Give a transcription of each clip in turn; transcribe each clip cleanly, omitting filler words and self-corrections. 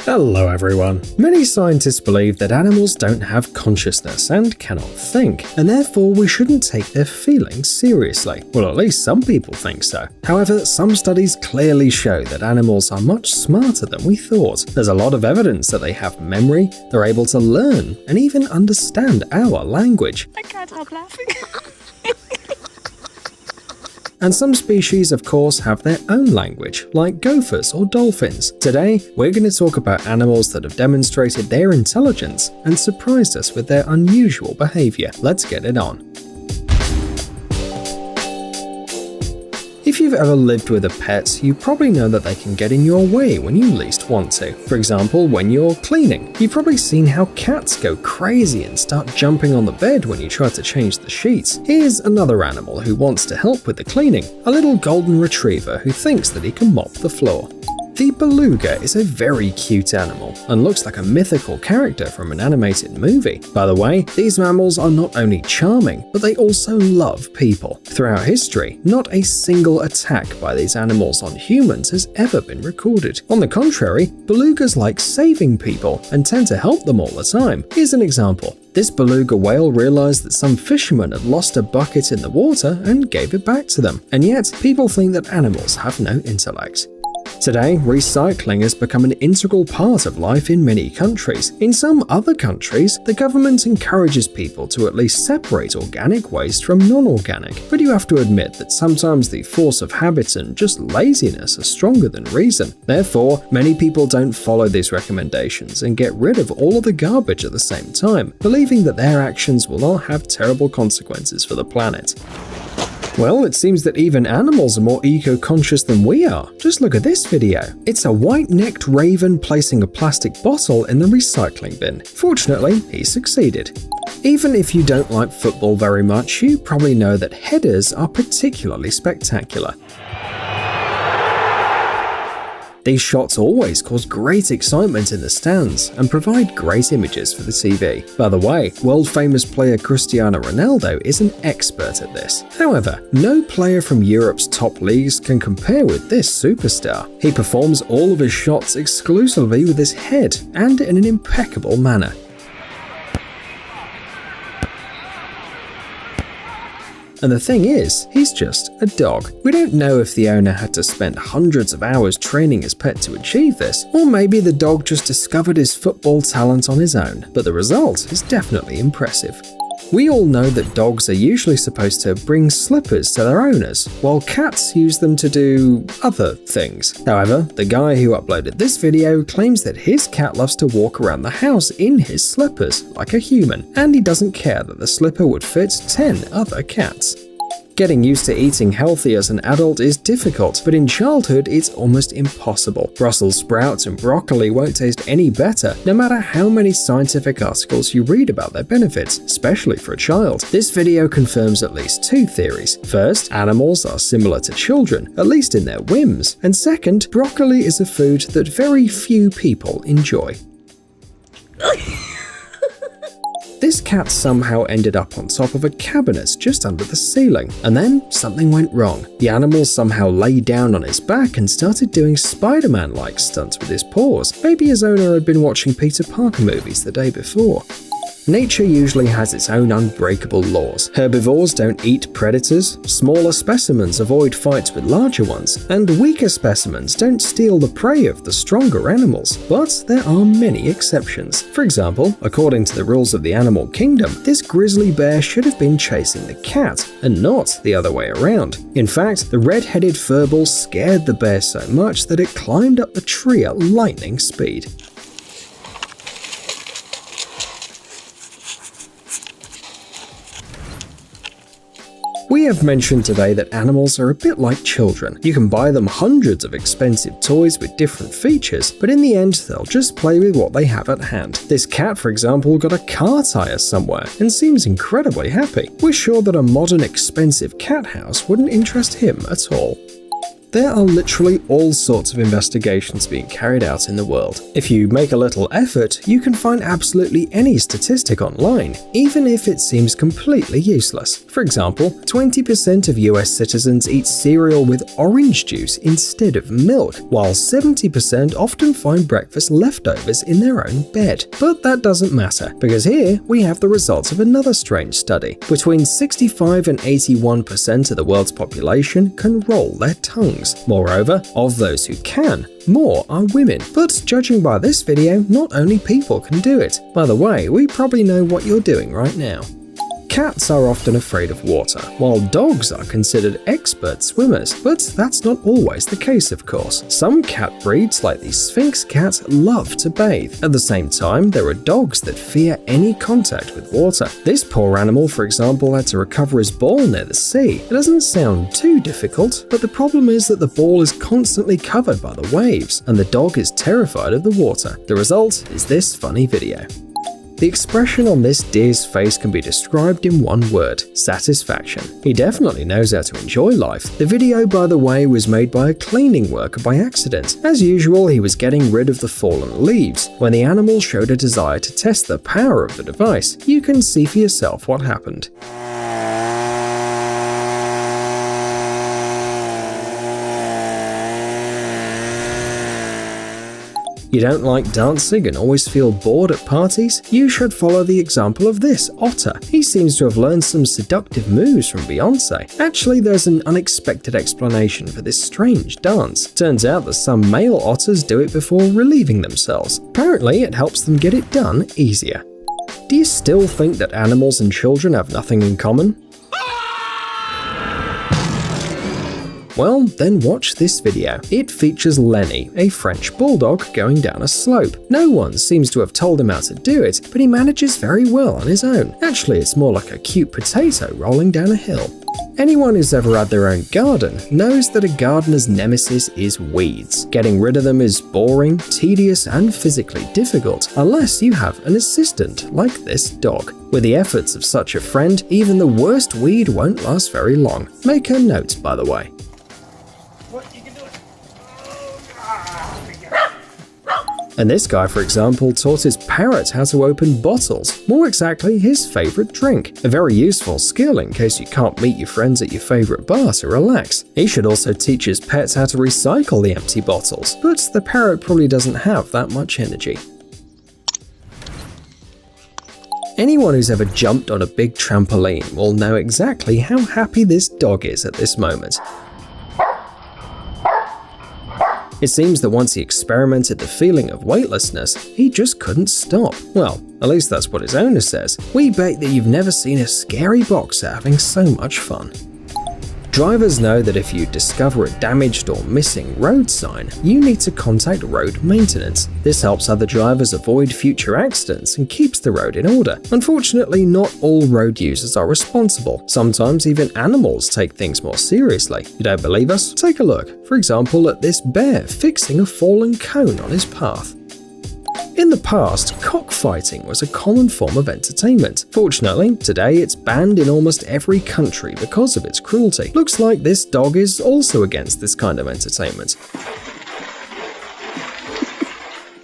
Hello everyone. Many scientists believe that animals don't have consciousness and cannot think, and therefore we shouldn't take their feelings seriously. Well, at least some people think so. However, some studies clearly show that animals are much smarter than we thought. There's a lot of evidence that they have memory, they're able to learn, and even understand our language. I can't help laughing. And some species, of course, have their own language, like gophers or dolphins. Today, we're going to talk about animals that have demonstrated their intelligence and surprised us with their unusual behavior. Let's get it on. If you've ever lived with a pet, you probably know that they can get in your way when you least want to. For example, when you're cleaning. You've probably seen how cats go crazy and start jumping on the bed when you try to change the sheets. Here's another animal who wants to help with the cleaning, a little golden retriever who thinks that he can mop the floor. The beluga is a very cute animal and looks like a mythical character from an animated movie. By the way, these mammals are not only charming, but they also love people. Throughout history, not a single attack by these animals on humans has ever been recorded. On the contrary, belugas like saving people and tend to help them all the time. Here's an example. This beluga whale realized that some fishermen had lost a bucket in the water and gave it back to them. And yet, people think that animals have no intellect. Today, recycling has become an integral part of life in many countries. In some other countries, the government encourages people to at least separate organic waste from non-organic. But you have to admit that sometimes the force of habit and just laziness are stronger than reason. Therefore, many people don't follow these recommendations and get rid of all of the garbage at the same time, believing that their actions will not have terrible consequences for the planet. Well, it seems that even animals are more eco-conscious than we are. Just look at this video. It's a white-necked raven placing a plastic bottle in the recycling bin. Fortunately, he succeeded. Even if you don't like football very much, you probably know that headers are particularly spectacular. These shots always cause great excitement in the stands and provide great images for the TV. By the way, world-famous player Cristiano Ronaldo is an expert at this. However, no player from Europe's top leagues can compare with this superstar. He performs all of his shots exclusively with his head and in an impeccable manner. And the thing is, he's just a dog. We don't know if the owner had to spend hundreds of hours training his pet to achieve this, or maybe the dog just discovered his football talent on his own, but the result is definitely impressive. We all know that dogs are usually supposed to bring slippers to their owners, while cats use them to do other things. However, the guy who uploaded this video claims that his cat loves to walk around the house in his slippers, like a human, and he doesn't care that the slipper would fit 10 other cats. Getting used to eating healthy as an adult is difficult, but in childhood it's almost impossible. Brussels sprouts and broccoli won't taste any better, no matter how many scientific articles you read about their benefits, especially for a child. This video confirms at least two theories. First, animals are similar to children, at least in their whims. And second, broccoli is a food that very few people enjoy. This cat somehow ended up on top of a cabinet just under the ceiling, and then something went wrong. The animal somehow lay down on his back and started doing Spider-Man-like stunts with his paws. Maybe his owner had been watching Peter Parker movies the day before. Nature usually has its own unbreakable laws. Herbivores don't eat predators, smaller specimens avoid fights with larger ones, and weaker specimens don't steal the prey of the stronger animals. But there are many exceptions. For example, according to the rules of the animal kingdom, this grizzly bear should have been chasing the cat, and not the other way around. In fact, the red-headed furball scared the bear so much that it climbed up the tree at lightning speed. We have mentioned today that animals are a bit like children. You can buy them hundreds of expensive toys with different features, but in the end, they'll just play with what they have at hand. This cat, for example, got a car tire somewhere and seems incredibly happy. We're sure that a modern expensive cat house wouldn't interest him at all. There are literally all sorts of investigations being carried out in the world. If you make a little effort, you can find absolutely any statistic online, even if it seems completely useless. For example, 20% of US citizens eat cereal with orange juice instead of milk, while 70% often find breakfast leftovers in their own bed. But that doesn't matter, because here we have the results of another strange study. Between 65 and 81% of the world's population can roll their tongues. Moreover, of those who can, more are women. But judging by this video, not only people can do it. By the way, we probably know what you're doing right now. Cats are often afraid of water, while dogs are considered expert swimmers, but that's not always the case, of course. Some cat breeds, like the Sphinx cat, love to bathe. At the same time, there are dogs that fear any contact with water. This poor animal, for example, had to recover his ball near the sea. It doesn't sound too difficult, but the problem is that the ball is constantly covered by the waves, and the dog is terrified of the water. The result is this funny video. The expression on this deer's face can be described in one word: satisfaction. He definitely knows how to enjoy life. The video, by the way, was made by a cleaning worker by accident. As usual, he was getting rid of the fallen leaves. When the animal showed a desire to test the power of the device, you can see for yourself what happened. You don't like dancing and always feel bored at parties? You should follow the example of this otter. He seems to have learned some seductive moves from Beyonce. Actually, there's an unexpected explanation for this strange dance. Turns out that some male otters do it before relieving themselves. Apparently, it helps them get it done easier. Do you still think that animals and children have nothing in common? Well, then watch this video. It features Lenny, a French bulldog, going down a slope. No one seems to have told him how to do it, but he manages very well on his own. Actually, it's more like a cute potato rolling down a hill. Anyone who's ever had their own garden knows that a gardener's nemesis is weeds. Getting rid of them is boring, tedious, and physically difficult, unless you have an assistant like this dog. With the efforts of such a friend, even the worst weed won't last very long. Make a note, by the way. And this guy, for example, taught his parrot how to open bottles, more exactly his favorite drink. A very useful skill in case you can't meet your friends at your favorite bar to relax. He should also teach his pets how to recycle the empty bottles, but the parrot probably doesn't have that much energy. Anyone who's ever jumped on a big trampoline will know exactly how happy this dog is at this moment. It seems that once he experimented the feeling of weightlessness, he just couldn't stop. Well, at least that's what his owner says. We bet that you've never seen a scary boxer having so much fun. Drivers know that if you discover a damaged or missing road sign, you need to contact road maintenance. This helps other drivers avoid future accidents and keeps the road in order. Unfortunately, not all road users are responsible. Sometimes even animals take things more seriously. You don't believe us? Take a look, for example, at this bear fixing a fallen cone on his path. In the past, cockfighting was a common form of entertainment. Fortunately, today it's banned in almost every country because of its cruelty. Looks like this dog is also against this kind of entertainment.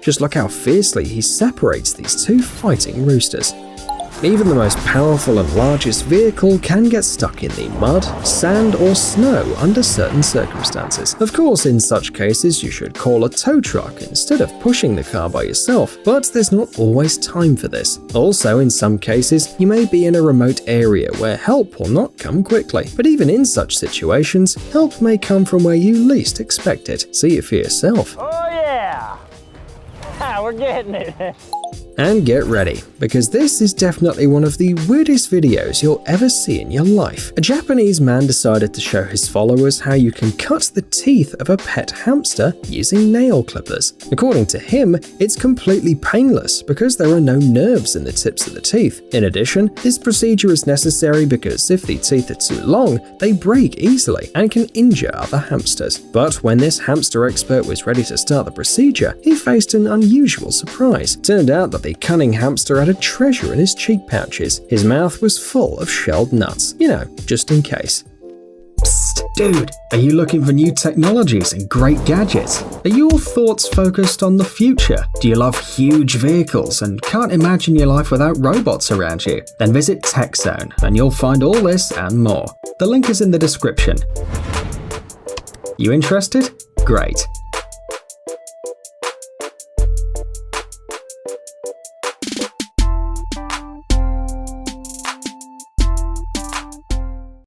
Just look how fiercely he separates these two fighting roosters. Even the most powerful and largest vehicle can get stuck in the mud, sand, or snow under certain circumstances. Of course, in such cases, you should call a tow truck instead of pushing the car by yourself, but there's not always time for this. Also, in some cases, you may be in a remote area where help will not come quickly. But even in such situations, help may come from where you least expect it. See it for yourself. Oh yeah! We're getting it! And get ready, because this is definitely one of the weirdest videos you'll ever see in your life. A Japanese man decided to show his followers how you can cut the teeth of a pet hamster using nail clippers. According to him, it's completely painless because there are no nerves in the tips of the teeth. In addition, this procedure is necessary because if the teeth are too long, they break easily and can injure other hamsters. But when this hamster expert was ready to start the procedure, he faced an unusual surprise. Turned out that the cunning hamster had a treasure in his cheek pouches. His mouth was full of shelled nuts, just in case. Psst, Dude, are you looking for new technologies and great gadgets? Are your thoughts focused on the future? Do you love huge vehicles and can't imagine your life without robots around you? Then visit TechZone and you'll find all this and more. The link is in the description. You interested? Great.